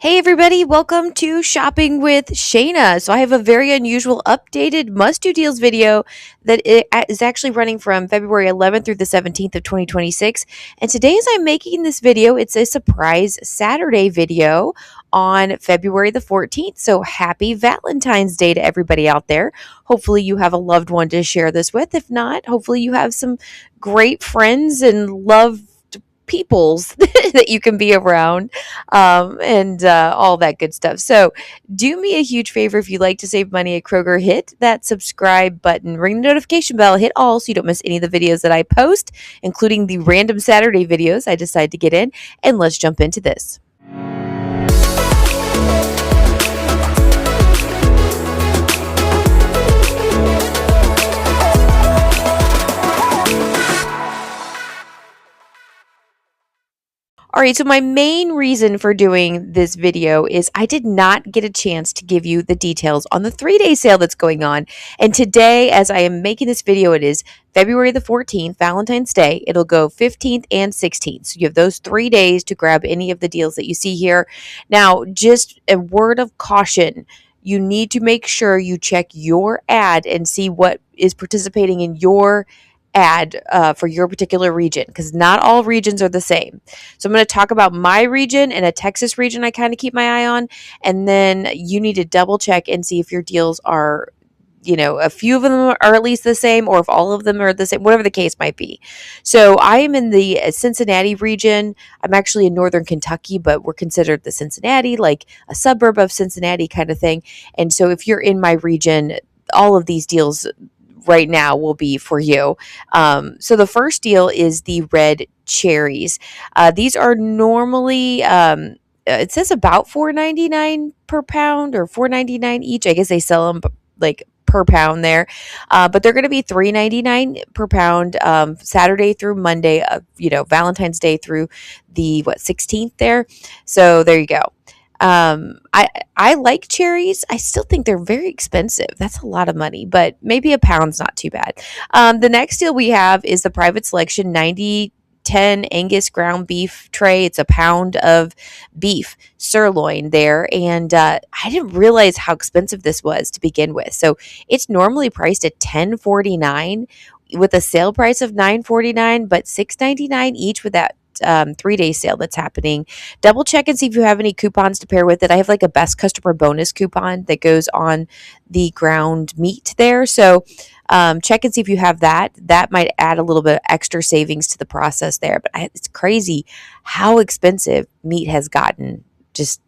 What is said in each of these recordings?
Hey everybody, welcome to Shopping with Shana. So I have a very unusual updated must-do deals video that is actually running from February 11th through the 17th of 2026. And today as I'm making this video, it's a surprise Saturday video on February the 14th. So happy Valentine's Day to everybody out there. Hopefully you have a loved one to share this with. If not, hopefully you have some great friends and love peoples that you can be around and all that good stuff. So do me a huge favor if you'd like to save money at Kroger, hit that subscribe button, ring the notification bell, hit all so you don't miss any of the videos that I post, including the random Saturday videos I decide to get in. And let's jump into this. All right, so my main reason for doing this video is I did not get a chance to give you the details on the 3-day sale that's going on. And today, as I am making this video, it is February the 14th, Valentine's Day. It'll go 15th and 16th. So you have those 3 days to grab any of the deals that you see here. Now, just a word of caution. You need to make sure you check your ad and see what is participating in your ad for your particular region, because not all regions are the same. So I'm going to talk about my region and a Texas region I kind of keep my eye on, and then you need to double check and see if your deals are, a few of them are at least the same, or if all of them are the same, whatever the case might be. So I am in the Cincinnati region. I'm actually in northern Kentucky, but we're considered the Cincinnati, like a suburb of Cincinnati kind of thing. And so if you're in my region, all of these deals right now will be for you. So the first deal is the red cherries. These are normally it says about $4.99 per pound or $4.99 each. I guess they sell them like per pound there, but they're going to be $3.99 per pound Saturday through Monday, Valentine's Day through the 16th there. So there you go. I like cherries. I still think they're very expensive. That's a lot of money, but maybe a pound's not too bad. The next deal we have is the Private Selection 90/10 Angus ground beef tray. It's a pound of beef sirloin there. And I didn't realize how expensive this was to begin with. So it's normally priced at $10.49 with a sale price of $9.49, but $6.99 each with that 3-day sale that's happening. Double check and see if you have any coupons to pair with it. I have like a best customer bonus coupon that goes on the ground meat there. So check and see if you have that. That might add a little bit of extra savings to the process there. But it's crazy how expensive meat has gotten. Just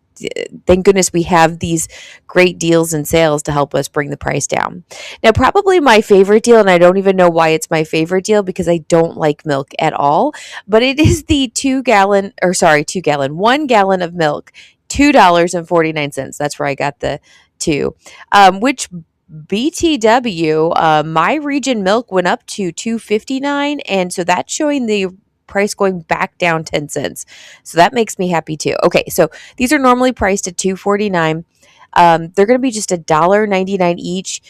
thank goodness we have these great deals and sales to help us bring the price down. Now, probably my favorite deal, and I don't even know why it's my favorite deal because I don't like milk at all, but it is the 1 gallon of milk, $2.49. That's where I got the two, which BTW, my region milk went up to $2.59, and so that's showing the price going back down 10 cents. So that makes me happy too. Okay, so these are normally priced at $2.49. They're going to be just $1.99 each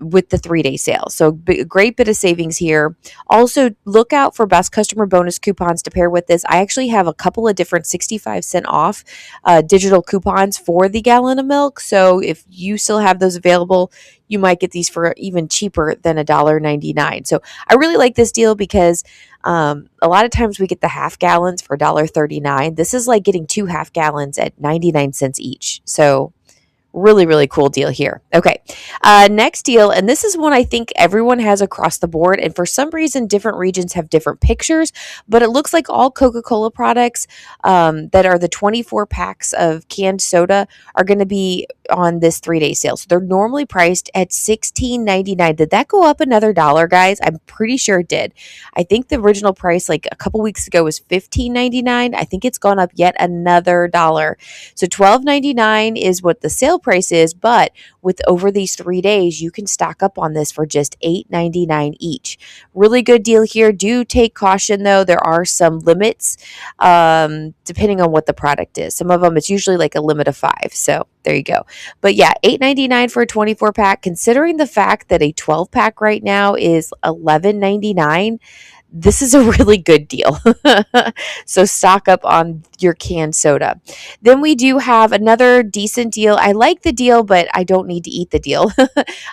with the 3-day sale. So great bit of savings here. Also, look out for best customer bonus coupons to pair with this. I actually have a couple of different 65-cent off digital coupons for the gallon of milk. So if you still have those available, you might get these for even cheaper than $1.99. So I really like this deal because a lot of times we get the half gallons for $1.39. This is like getting 2 half gallons at 99 cents each. So really, really cool deal here. Okay. Next deal, and this is one I think everyone has across the board, and for some reason, different regions have different pictures, but it looks like all Coca-Cola products that are the 24 packs of canned soda are going to be on this 3-day sale. So they're normally priced at $16.99. Did that go up another dollar, guys? I'm pretty sure it did. I think the original price like a couple weeks ago was $15.99. I think it's gone up yet another dollar. So $12.99 is what the sale price is, but with over these 3 days, you can stock up on this for just $8.99 each. Really good deal here. Do take caution though. There are some limits depending on what the product is. Some of them, it's usually like a limit of 5. So there you go. But yeah, $8.99 for a 24 pack, considering the fact that a 12 pack right now is $11.99. this is a really good deal. So stock up on your canned soda. Then we do have another decent deal. I like the deal, but I don't need to eat the deal.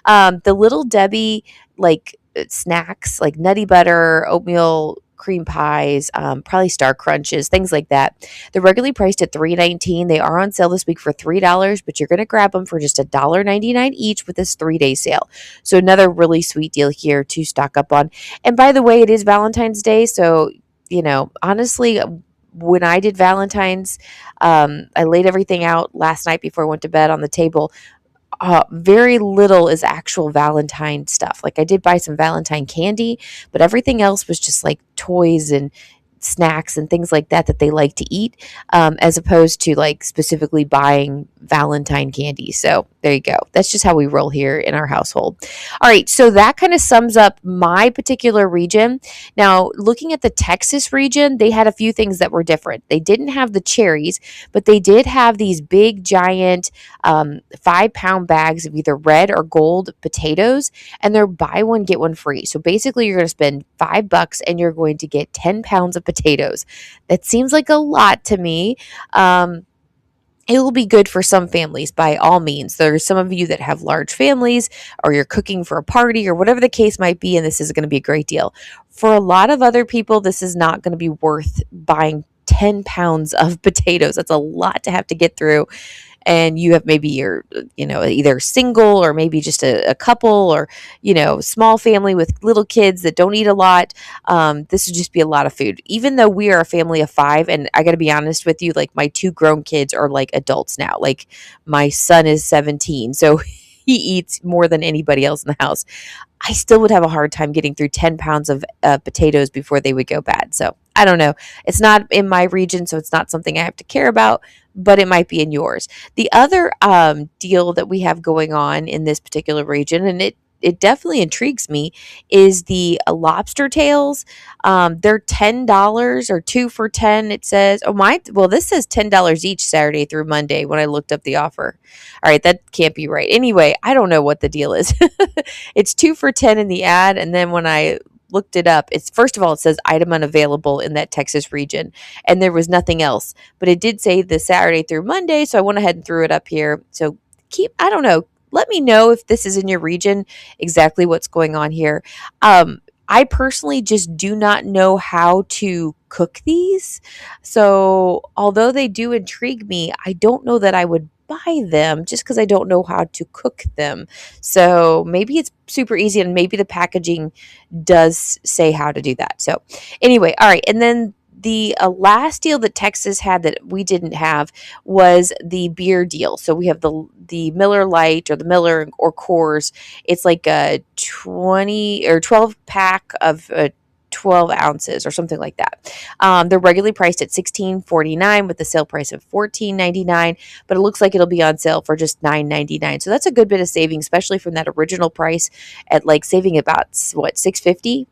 The Little Debbie, like snacks, like Nutty Butter, oatmeal cream pies, probably Star Crunches, things like that. They're regularly priced at $3.19. They are on sale this week for $3, but you're going to grab them for just $1.99 each with this 3-day sale. So another really sweet deal here to stock up on. And by the way, it is Valentine's Day, so honestly, when I did Valentine's, I laid everything out last night before I went to bed on the table. Very little is actual Valentine stuff. Like I did buy some Valentine candy, but everything else was just like toys and snacks and things like that they like to eat, as opposed to like specifically buying Valentine candy. So there you go. That's just how we roll here in our household. All right, so that kind of sums up my particular region. Now, looking at the Texas region, they had a few things that were different. They didn't have the cherries, but they did have these big, giant 5-pound bags of either red or gold potatoes, and they're buy one, get one free. So basically, you're going to spend $5 and you're going to get 10 pounds of potatoes. That seems like a lot to me. It will be good for some families by all means. There's some of you that have large families or you're cooking for a party or whatever the case might be, and this is going to be a great deal. For a lot of other people, this is not going to be worth buying 10 pounds of potatoes. That's a lot to have to get through. And you have maybe you're, either single or maybe just a couple or, small family with little kids that don't eat a lot. This would just be a lot of food, even though we are a family of 5. And I got to be honest with you, like my 2 grown kids are like adults now. Like my son is 17. So he eats more than anybody else in the house. I still would have a hard time getting through 10 pounds of potatoes before they would go bad. So I don't know. It's not in my region, so it's not something I have to care about, but it might be in yours. The other deal that we have going on in this particular region, and it definitely intrigues me, is the lobster tails. They're $10 or 2 for 10. It says, this says $10 each Saturday through Monday when I looked up the offer. All right, that can't be right. Anyway, I don't know what the deal is. It's 2 for 10 in the ad, and then when I looked it up, it's first of all, it says item unavailable in that Texas region, and there was nothing else. But it did say the Saturday through Monday, so I went ahead and threw it up here. So I don't know. Let me know if this is in your region, exactly what's going on here. I personally just do not know how to cook these. So although they do intrigue me, I don't know that I would buy them just because I don't know how to cook them. So maybe it's super easy and maybe the packaging does say how to do that. So anyway, all right. And then the last deal that Texas had that we didn't have was the beer deal. So we have the Miller Lite or the Miller or Coors. It's like a 20 or 12 pack of 12 ounces or something like that. They're regularly priced at $16.49 with the sale price of $14.99, but it looks like it'll be on sale for just $9.99. So that's a good bit of savings, especially from that original price at like saving about $6.50.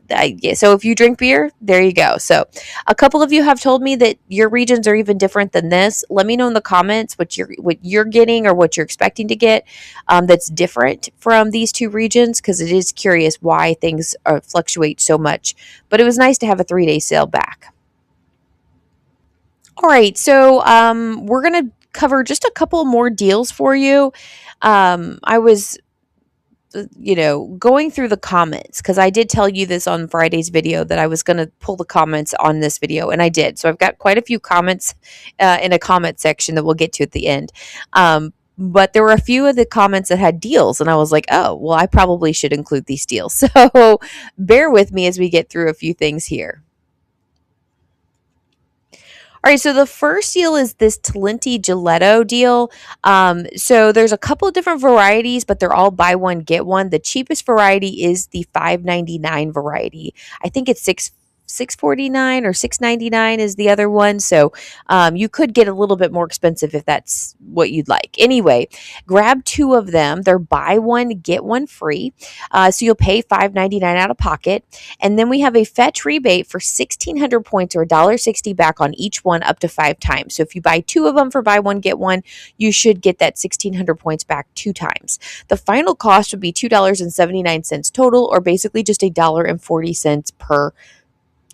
Yeah, so if you drink beer, there you go. So a couple of you have told me that your regions are even different than this. Let me know in the comments what you're getting or what you're expecting to get that's different from these 2 regions, because it is curious why things fluctuate so much. But it was nice to have a 3-day sale back. All right, so we're going to cover just a couple more deals for you. I was going through the comments, because I did tell you this on Friday's video that I was going to pull the comments on this video, and I did. So I've got quite a few comments in a comment section that we'll get to at the end. But there were a few of the comments that had deals, and I was like, oh, well, I probably should include these deals. So bear with me as we get through a few things here. All right, so the first deal is this Talenti Gelato deal. So there's a couple of different varieties, but they're all buy one, get one. The cheapest variety is the $5.99 variety. I think it's $6.49 or $6.99 is the other one. So you could get a little bit more expensive if that's what you'd like. Anyway, grab 2 of them. They're buy one, get one free. So you'll pay $5.99 out of pocket. And then we have a fetch rebate for 1,600 points or $1.60 back on each one up to 5 times. So if you buy 2 of them for buy one, get one, you should get that 1,600 points back 2 times. The final cost would be $2.79 total, or basically just $1.40 per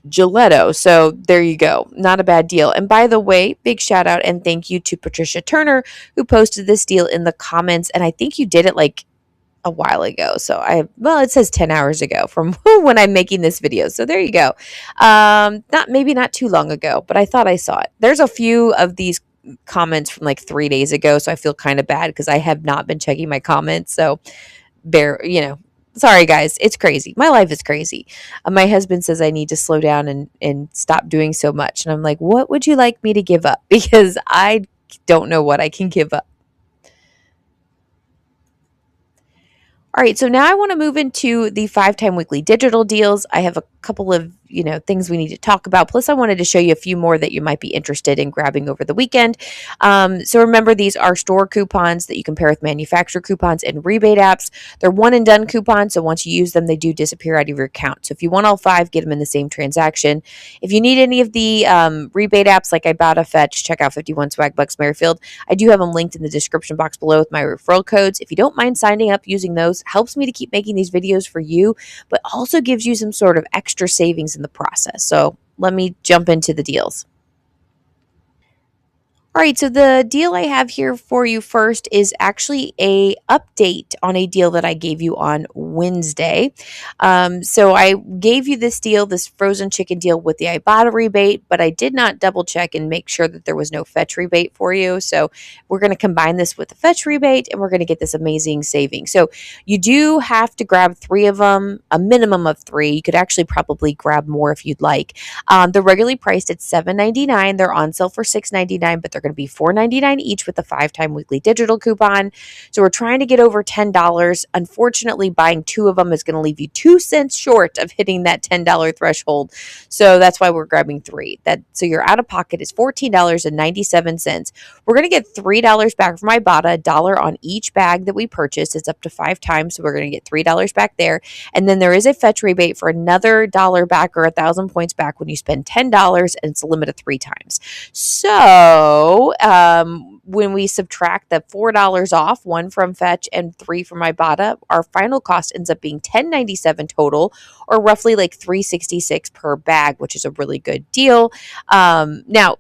Gelato. So there you go. Not a bad deal. And by the way, big shout out and thank you to Patricia Turner, who posted this deal in the comments. And I think you did it like a while ago. So it says 10 hours ago from when I'm making this video. So there you go. Not too long ago, but I thought I saw it. There's a few of these comments from like 3 days ago. So I feel kind of bad because I have not been checking my comments. So sorry guys, it's crazy. My life is crazy. My husband says I need to slow down and stop doing so much. And I'm like, what would you like me to give up? Because I don't know what I can give up. All right, so now I want to move into the 5-time weekly digital deals. I have a couple of things we need to talk about. Plus, I wanted to show you a few more that you might be interested in grabbing over the weekend. So remember, these are store coupons that you can pair with manufacturer coupons and rebate apps. They're one and done coupons, so once you use them, they do disappear out of your account. So if you want all 5, get them in the same transaction. If you need any of the rebate apps like Ibotta, Fetch, check out 51 Swag Bucks Merryfield. I do have them linked in the description box below with my referral codes. If you don't mind signing up using those, helps me to keep making these videos for you, but also gives you some sort of extra savings in the process. So let me jump into the deals. All right, so the deal I have here for you first is actually a update on a deal that I gave you on Wednesday. So I gave you this deal, this frozen chicken deal with the Ibotta rebate, but I did not double check and make sure that there was no fetch rebate for you. So we're going to combine this with the fetch rebate, and we're going to get this amazing saving. So you do have to grab 3 of them, a minimum of 3. You could actually probably grab more if you'd like. They're regularly priced at $7.99. They're on sale for $6.99, but they're going to be $4.99 each with a 5-time weekly digital coupon. So we're trying to get over $10. Unfortunately, buying 2 of them is going to leave you 2 cents short of hitting that $10 threshold. So that's why we're grabbing 3. So your out of pocket is $14.97. We're going to get $3 back from Ibotta, $1 on each bag that we purchase. It's up to 5 times, so we're going to get $3 back there. And then there is a fetch rebate for another $1 back or 1,000 points back when you spend $10, and it's a limit of 3 times. So when we subtract the $4 off, 1 from Fetch and 3 from Ibotta, our final cost ends up being $10.97 total, or roughly like $3.66 per bag, which is a really good deal. Now,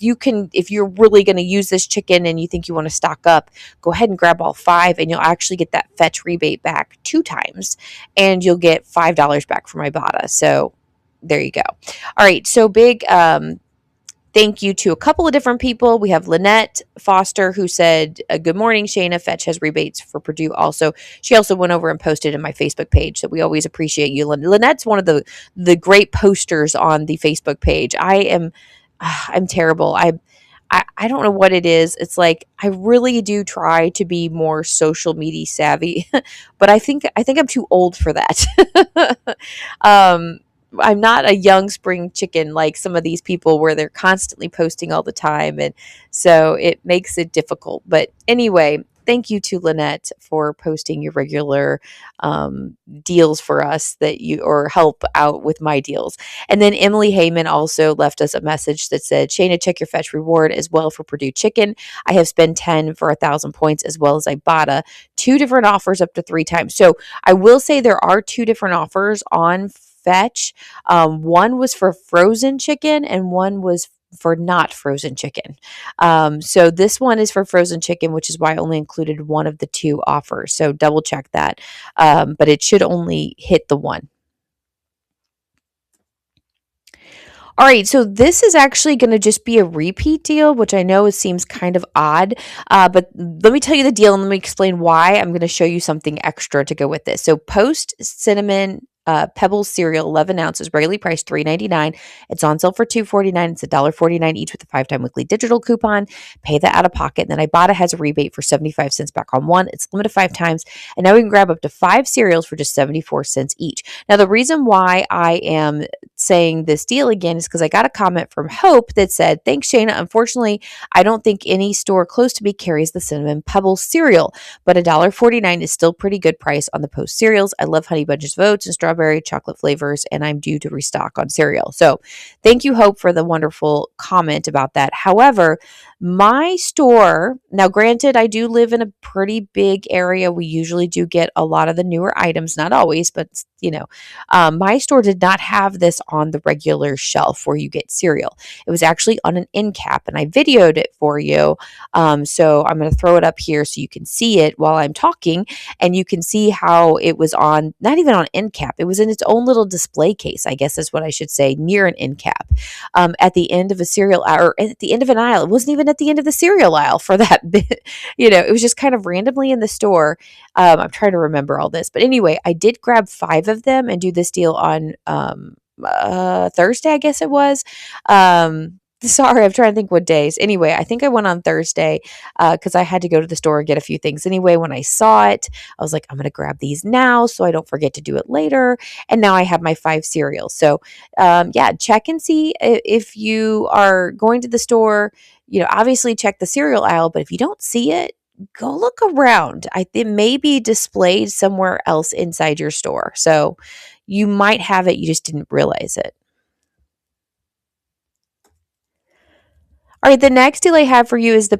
you can, if you're really going to use this chicken and you think you want to stock up, go ahead and grab all 5, and you'll actually get that Fetch rebate back 2 times, and you'll get $5 back from Ibotta. So there you go. All right, so big thank you to a couple of different people. We have Lynette Foster, who said, good morning, Shana. Fetch has rebates for Purdue also. She also went over and posted in my Facebook page, so we always appreciate you. Lynette's one of the great posters on the Facebook page. I'm terrible. I don't know what it is. It's like I really do try to be more social media savvy, but I think I'm too old for that. I'm not a young spring chicken like some of these people where they're constantly posting all the time. And so it makes it difficult. But anyway, thank you to Lynette for posting your regular deals for us or help out with my deals. And then Emily Heyman also left us a message that said, Shana, check your Fetch reward as well for Purdue Chicken. I have spent 10 for 1,000 points as well as Ibotta. 2 different offers up to 3 times. So I will say there are 2 different offers on Fetch. One was for frozen chicken and one was for not frozen chicken. So this one is for frozen chicken, which is why I only included one of the 2 offers. So double check that. But it should only hit the one. All right, so this is actually going to just be a repeat deal, which I know it seems kind of odd, but let me tell you the deal and let me explain why. I'm going to show you something extra to go with this. So Post Cinnamon Pebbles cereal, 11 ounces, regularly priced $3.99. It's on sale for $2.49. It's $1.49 each with a 5-time weekly digital coupon. Pay that out of pocket. And then Ibotta has a rebate for 75 cents back on one. It's limited 5 times. And now we can grab up to 5 cereals for just 74 cents each. Now, the reason why I am saying this deal again is because I got a comment from Hope that said, "Thanks, Shana. Unfortunately, I don't think any store close to me carries the Cinnamon Pebbles cereal, but $1.49 is still pretty good price on the Post cereals. I love Honey Bunches of Oats and strawberry chocolate flavors, and I'm due to restock on cereal." So thank you, Hope, for the wonderful comment about that. However, my store, now granted, I do live in a pretty big area. We usually do get a lot of the newer items, not always, but my store did not have this on the regular shelf where you get cereal. It was actually on an end cap, and I videoed it for you. So I'm going to throw it up here so you can see it while I'm talking, and you can see how it was on, not even on end cap. It was in its own little display case, I guess is what I should say, near an end cap, at the end of a cereal aisle, or at the end of an aisle. It wasn't even at the end of the cereal aisle for that bit. It was just kind of randomly in the store. I'm trying to remember all this, but anyway, I did grab 5 of them and do this deal on Thursday, I guess it was. Sorry, I'm trying to think what days. Anyway, I think I went on Thursday because I had to go to the store and get a few things. Anyway, when I saw it, I was like, I'm going to grab these now so I don't forget to do it later. And now I have my 5 cereals. So check and see if you are going to the store. Obviously check the cereal aisle, but if you don't see it, go look around. It may be displayed somewhere else inside your store. So you might have it, you just didn't realize it. All right, the next deal I have for you is the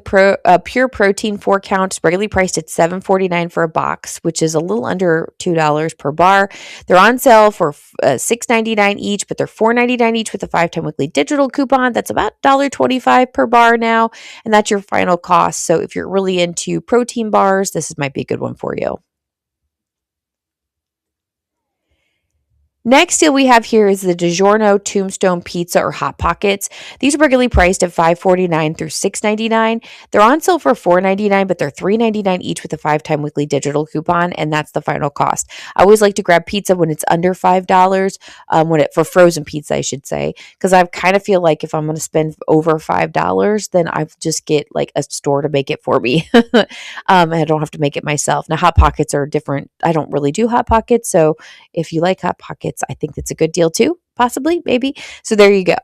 Pure Protein 4 count, regularly priced at $7.49 for a box, which is a little under $2 per bar. They're on sale for $6.99 each, but they're $4.99 each with a 5-time weekly digital coupon. That's about $1.25 per bar now, and that's your final cost. So if you're really into protein bars, this might be a good one for you. Next deal we have here is the DiGiorno Tombstone Pizza or Hot Pockets. These are regularly priced at $5.49 through $6.99. They're on sale for $4.99, but they're $3.99 each with a 5-time weekly digital coupon, and that's the final cost. I always like to grab pizza when it's under $5, for frozen pizza, I should say, because I kind of feel like if I'm going to spend over $5, then I just get like a store to make it for me. And I don't have to make it myself. Now, Hot Pockets are different. I don't really do Hot Pockets, so if you like Hot Pockets, I think it's a good deal too, possibly, maybe. So there you go.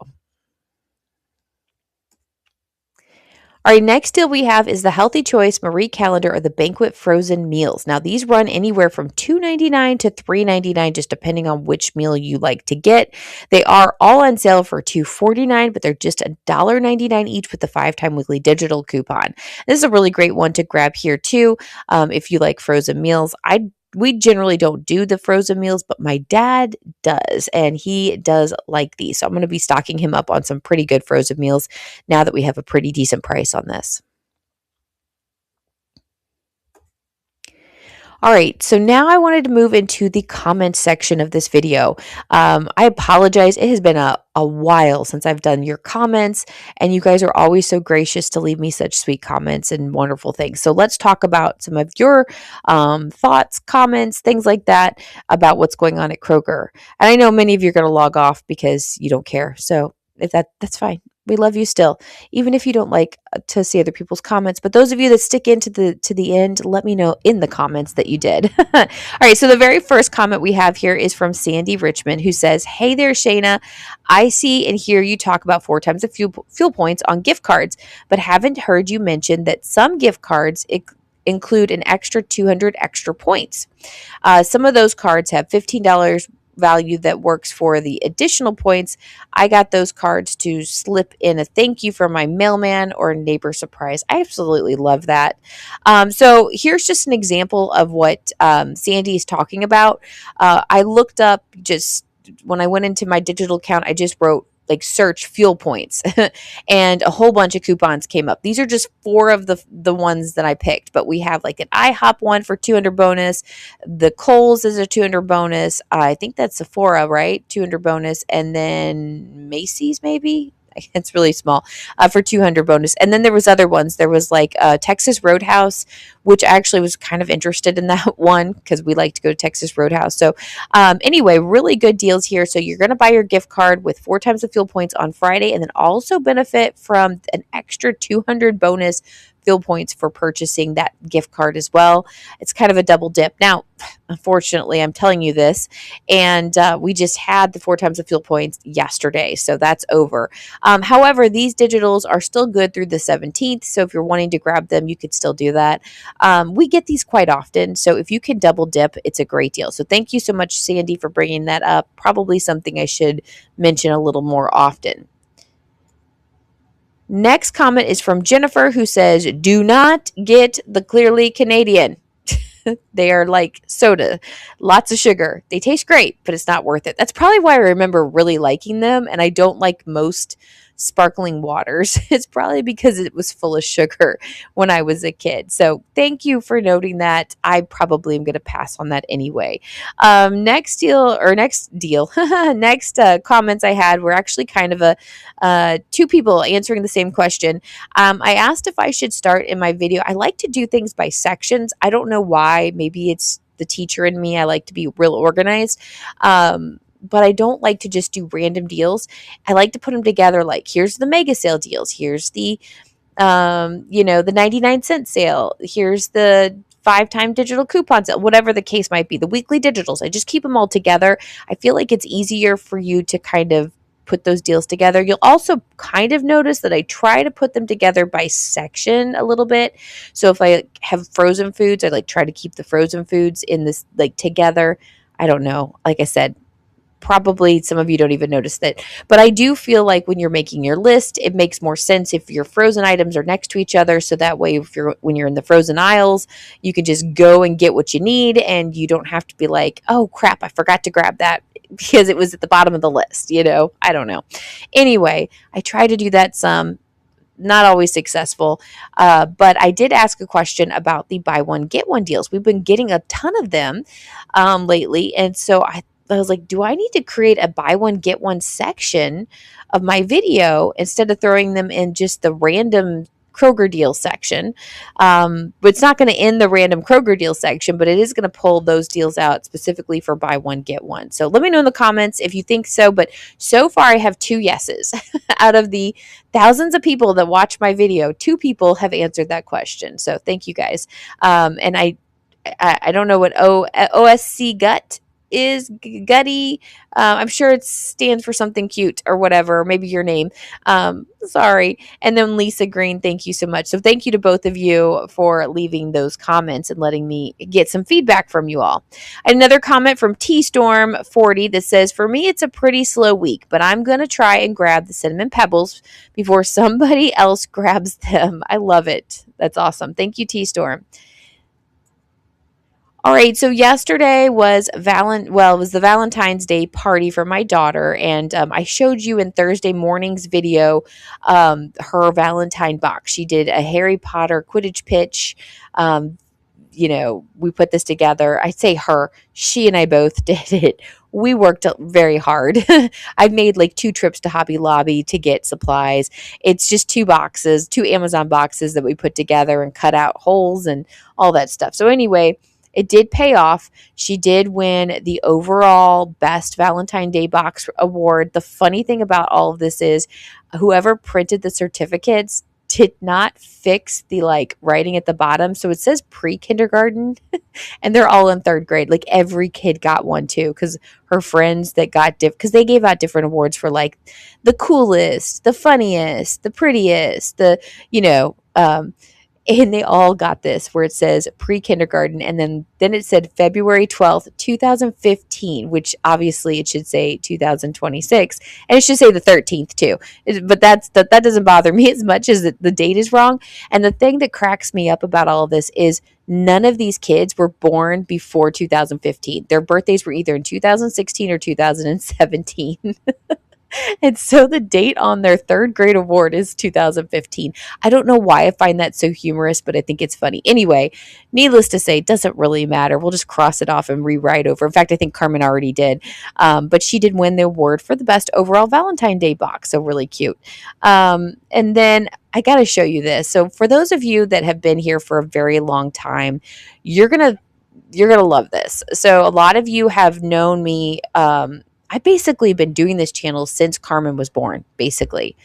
All right, next deal we have is the Healthy Choice Marie Calendar or the Banquet Frozen Meals. Now, these run anywhere from $2.99 to $3.99, just depending on which meal you like to get. They are all on sale for $2.49, but they're just $1.99 each with the 5-time weekly digital coupon. This is a really great one to grab here too, if you like frozen meals. We generally don't do the frozen meals, but my dad does, and he does like these. So I'm going to be stocking him up on some pretty good frozen meals now that we have a pretty decent price on this. All right, so now I wanted to move into the comment section of this video. I apologize. It has been a while since I've done your comments, and you guys are always so gracious to leave me such sweet comments and wonderful things. So let's talk about some of your thoughts, comments, things like that about what's going on at Kroger. And I know many of you are going to log off because you don't care. So if that's fine. We love you still, even if you don't like to see other people's comments. But those of you that stick into the end, let me know in the comments that you did. All right, so the very first comment we have here is from Sandy Richmond, who says, "Hey there, Shana. I see and hear you talk about 4 times the fuel points on gift cards, but haven't heard you mention that some gift cards include an extra 200 extra points. Some of those cards have $15 value that works for the additional points. I got those cards to slip in a thank you for my mailman or neighbor surprise." I absolutely love that. So here's just an example of what Sandy is talking about. I looked up, just when I went into my digital account, I just wrote like search fuel points and a whole bunch of coupons came up. These are just 4 of the ones that I picked, but we have like an IHOP one for 200 bonus. The Kohl's is a 200 bonus. I think that's Sephora, right? 200 bonus. And then Macy's, maybe. It's really small, for 200 bonus. And then there was other ones. There was like Texas Roadhouse, which I actually was kind of interested in that one because we like to go to Texas Roadhouse. So anyway, really good deals here. So you're going to buy your gift card with 4 times the fuel points on Friday, and then also benefit from an extra 200 bonus fuel points for purchasing that gift card as well. It's kind of a double dip. Now, unfortunately, I'm telling you this, and we just had the 4 times the fuel points yesterday, so that's over. However, these digitals are still good through the 17th, so if you're wanting to grab them, you could still do that. We get these quite often, so if you can double dip, it's a great deal. So thank you so much, Sandy, for bringing that up. Probably something I should mention a little more often. Next comment is from Jennifer, who says, do not get the Clearly Canadian. They are like soda, lots of sugar. They taste great, but it's not worth it. That's probably why I remember really liking them, and I don't like most sparkling waters. It's probably because it was full of sugar when I was a kid. So thank you for noting that. I probably am going to pass on that anyway. Next comments I had were actually kind of two people answering the same question. I asked if I should start in my video. I like to do things by sections. I don't know why. Maybe it's the teacher in me. I like to be real organized. But I don't like to just do random deals. I like to put them together like, here's the mega sale deals. Here's the, the 99-cent sale. Here's the 5-time digital coupon sale, whatever the case might be, the weekly digitals. I just keep them all together. I feel like it's easier for you to kind of put those deals together. You'll also kind of notice that I try to put them together by section a little bit. So if I have frozen foods, I like try to keep the frozen foods in this like together. I don't know. Like I said, probably some of you don't even notice that. But I do feel like when you're making your list, it makes more sense if your frozen items are next to each other. So that way, when you're in the frozen aisles, you can just go and get what you need, and you don't have to be like, oh crap, I forgot to grab that because it was at the bottom of the list. I don't know. Anyway, I try to do that some. Not always successful, but I did ask a question about the buy one, get one deals. We've been getting a ton of them lately, and so I was like, do I need to create a buy one, get one section of my video instead of throwing them in just the random Kroger deal section? But it's not going to end the random Kroger deal section, but it is going to pull those deals out specifically for buy one, get one. So let me know in the comments if you think so. But so far, I have 2 yeses. Out of the thousands of people that watch my video, 2 people have answered that question. So thank you guys. And I don't know what OSC gut is, gutty. I'm sure it stands for something cute or whatever, maybe your name. Sorry. And then Lisa Green, thank you so much. So thank you to both of you for leaving those comments and letting me get some feedback from you all. Another comment from T-Storm40 that says, for me, it's a pretty slow week, but I'm going to try and grab the cinnamon pebbles before somebody else grabs them. I love it. That's awesome. Thank you, T-Storm. All right, so yesterday was it was the Valentine's Day party for my daughter, and I showed you in Thursday morning's video her Valentine box. She did a Harry Potter Quidditch pitch. We put this together. I say her, she and I both did it. We worked very hard. I've made like 2 trips to Hobby Lobby to get supplies. It's just 2 Amazon boxes that we put together and cut out holes and all that stuff. So anyway, it did pay off. She did win the overall best Valentine Day box award. The funny thing about all of this is whoever printed the certificates did not fix the writing at the bottom. So it says pre-kindergarten and they're all in 3rd grade. Like every kid got one too, because her friends that got because they gave out different awards for like the coolest, the funniest, the prettiest, and they all got this where it says pre-kindergarten. And then it said February 12th, 2015, which obviously it should say 2026. And it should say the 13th too. But that doesn't bother me as much as the date is wrong. And the thing that cracks me up about all of this is none of these kids were born before 2015. Their birthdays were either in 2016 or 2017. And so the date on their 3rd grade award is 2015. I don't know why I find that so humorous, but I think it's funny. Anyway, needless to say, it doesn't really matter. We'll just cross it off and rewrite over. In fact, I think Carmen already did. But she did win the award for the best overall Valentine Day box. So really cute. And then I got to show you this. So for those of you that have been here for a very long time, you're going to love this. So a lot of you have known me. I basically been doing this channel since Carmen was born, basically.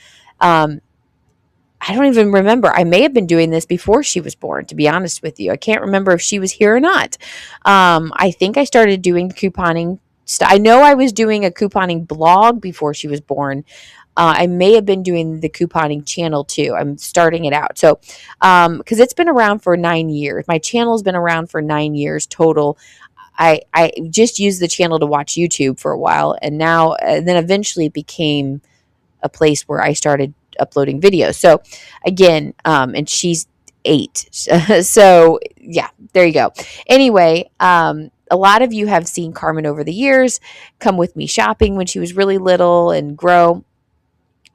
I don't even remember. I may have been doing this before she was born, to be honest with you. I can't remember if she was here or not. I think I started doing couponing. I know I was doing a couponing blog before she was born. I may have been doing the couponing channel too. I'm starting it out. So, because it's been around for 9 years. My channel's been around for 9 years total. I just used the channel to watch YouTube for a while, and then eventually it became a place where I started uploading videos. So again, and she's 8. So yeah, there you go. Anyway, a lot of you have seen Carmen over the years come with me shopping when she was really little and grow.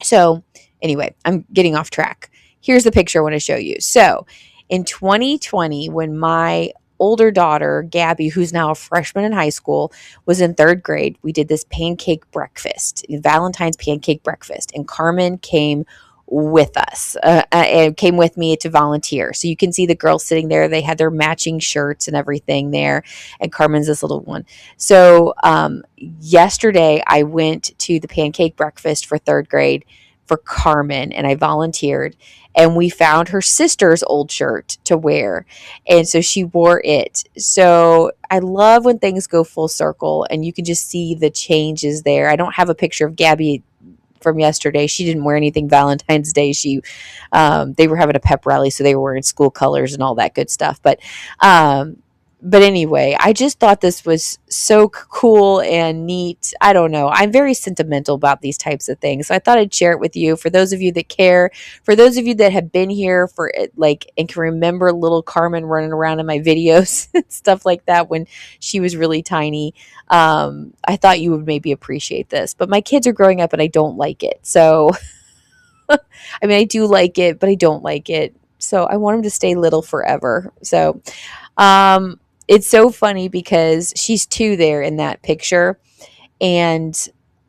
So anyway, I'm getting off track. Here's the picture I want to show you. So in 2020, when my older daughter, Gabby, who's now a freshman in high school, was in 3rd grade, we did this pancake breakfast, Valentine's pancake breakfast, and Carmen came with us and came with me to volunteer. So you can see the girls sitting there. They had their matching shirts and everything there, and Carmen's this little one. So yesterday I went to the pancake breakfast for 3rd grade for Carmen, and I volunteered, and we found her sister's old shirt to wear, and so she wore it. So I love when things go full circle and you can just see the changes there. I don't have a picture of Gabby from yesterday. She didn't wear anything Valentine's Day. They were having a pep rally, so they were wearing school colors and all that good stuff. But anyway, I just thought this was so cool and neat. I don't know. I'm very sentimental about these types of things. So I thought I'd share it with you. For those of you that care, for those of you that have been here for it, like, and can remember little Carmen running around in my videos and stuff like that when she was really tiny. I thought you would maybe appreciate this, but my kids are growing up and I don't like it. So, I mean, I do like it, but I don't like it. So I want them to stay little forever. So, it's so funny because she's 2 there in that picture. And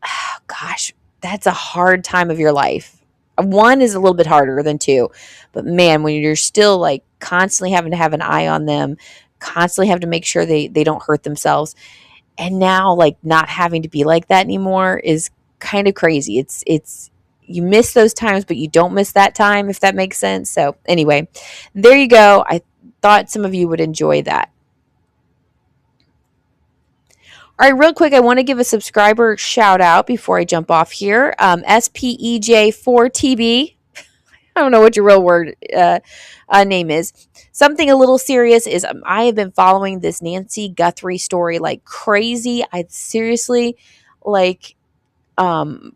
oh, gosh, that's a hard time of your life. 1 is a little bit harder than 2. But man, when you're still like constantly having to have an eye on them, constantly have to make sure they don't hurt themselves. And now like not having to be like that anymore is kind of crazy. It's you miss those times, but you don't miss that time, if that makes sense. So anyway, there you go. I thought some of you would enjoy that. All right, real quick, I want to give a subscriber shout out before I jump off here. SPEJ4TB. I don't know what your real word name is. Something a little serious is I have been following this Nancy Guthrie story like crazy. I seriously, like,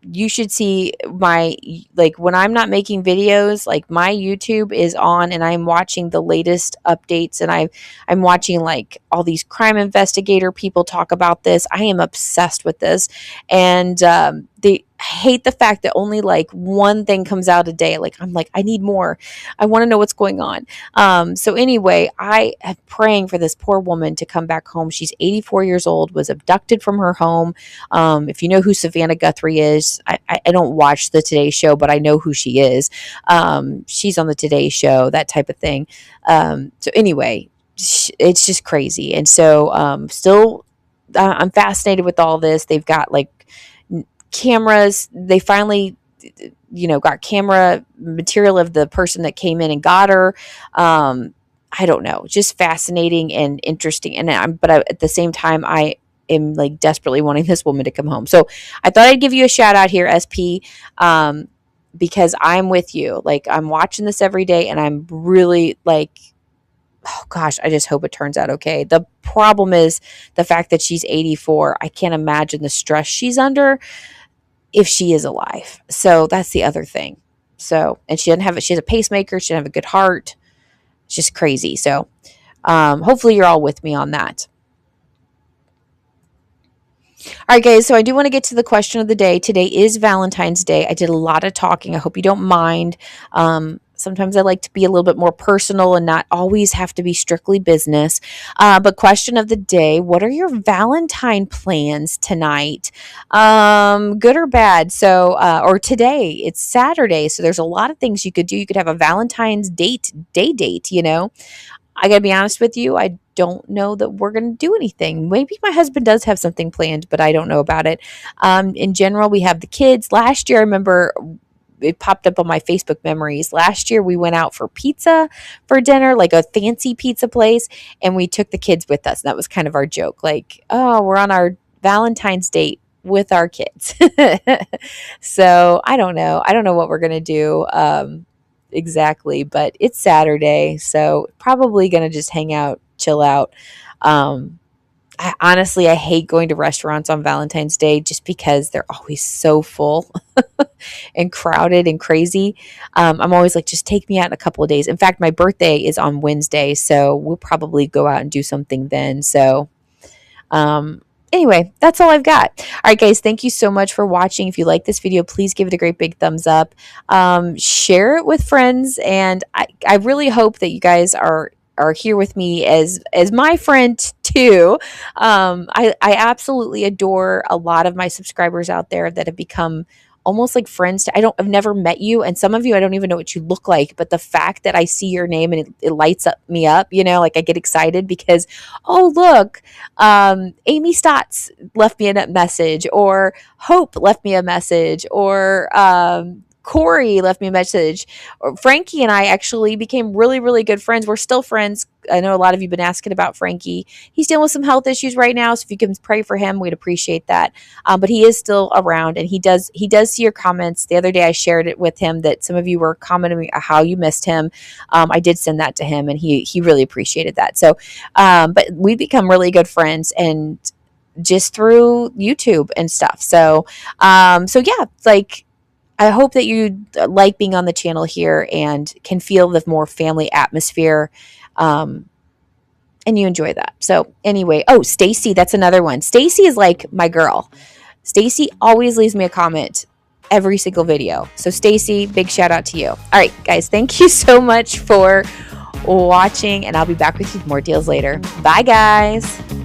you should see my, like, when I'm not making videos, like my YouTube is on and I'm watching the latest updates, and I'm watching like all these crime investigator people talk about this. I am obsessed with this, and they hate the fact that only like one thing comes out a day. Like, I'm like, I need more. I want to know what's going on. So anyway, I am praying for this poor woman to come back home. She's 84 years old, was abducted from her home. If you know who Savannah Guthrie is, I don't watch the Today Show, but I know who she is. She's on the Today Show, that type of thing. So anyway, it's just crazy. And so still, I'm fascinated with all this. They've got like cameras. They finally, got camera material of the person that came in and got her. I don't know, just fascinating and interesting. At the same time, I am like desperately wanting this woman to come home. So I thought I'd give you a shout out here, SP, because I'm with you. Like, I'm watching this every day, and I'm really like, oh gosh, I just hope it turns out okay. The problem is the fact that she's 84. I can't imagine the stress she's under if she is alive. So that's the other thing. So, and she has a pacemaker. She doesn't have a good heart. It's just crazy. So, hopefully you're all with me on that. All right, guys, so I do want to get to the question of the day. Today is Valentine's Day. I did a lot of talking. I hope you don't mind. Sometimes I like to be a little bit more personal and not always have to be strictly business. But question of the day, what are your Valentine plans tonight? Good or bad? So, or today, it's Saturday. So there's a lot of things you could do. You could have a Valentine's day date, I got to be honest with you. I don't know that we're going to do anything. Maybe my husband does have something planned, but I don't know about it. In general, we have the kids. Last year, I remember it popped up on my Facebook memories. Last year we went out for pizza for dinner, like a fancy pizza place, and we took the kids with us. And that was kind of our joke, like, oh, we're on our Valentine's date with our kids. So I don't know. I don't know what we're gonna do exactly, but it's Saturday, so probably gonna just hang out, chill out. Honestly, I hate going to restaurants on Valentine's Day just because they're always so full and crowded and crazy. I'm always like, just take me out in a couple of days. In fact, my birthday is on Wednesday, so we'll probably go out and do something then. So, anyway, that's all I've got. All right, guys, thank you so much for watching. If you like this video, please give it a great big thumbs up. Share it with friends, and I really hope that you guys are here with me as my friend too. I absolutely adore a lot of my subscribers out there that have become almost like friends I've never met you, and some of you I don't even know what you look like, but the fact that I see your name and it lights me up, like I get excited because, oh look, Amy Stotts left me a message, or Hope left me a message, or Corey left me a message. Frankie and I actually became really, really good friends. We're still friends. I know a lot of you have been asking about Frankie. He's dealing with some health issues right now, so if you can pray for him, we'd appreciate that. But he is still around, and he does see your comments. The other day I shared it with him that some of you were commenting how you missed him. I did send that to him, and he really appreciated that. So, but we become really good friends, and just through YouTube and stuff. So, so yeah, like, I hope that you like being on the channel here and can feel the more family atmosphere, and you enjoy that. So anyway, oh, Stacy, that's another one. Stacy is like my girl. Stacy always leaves me a comment every single video. So Stacy, big shout out to you. All right, guys, thank you so much for watching, and I'll be back with you with more deals later. Bye, guys.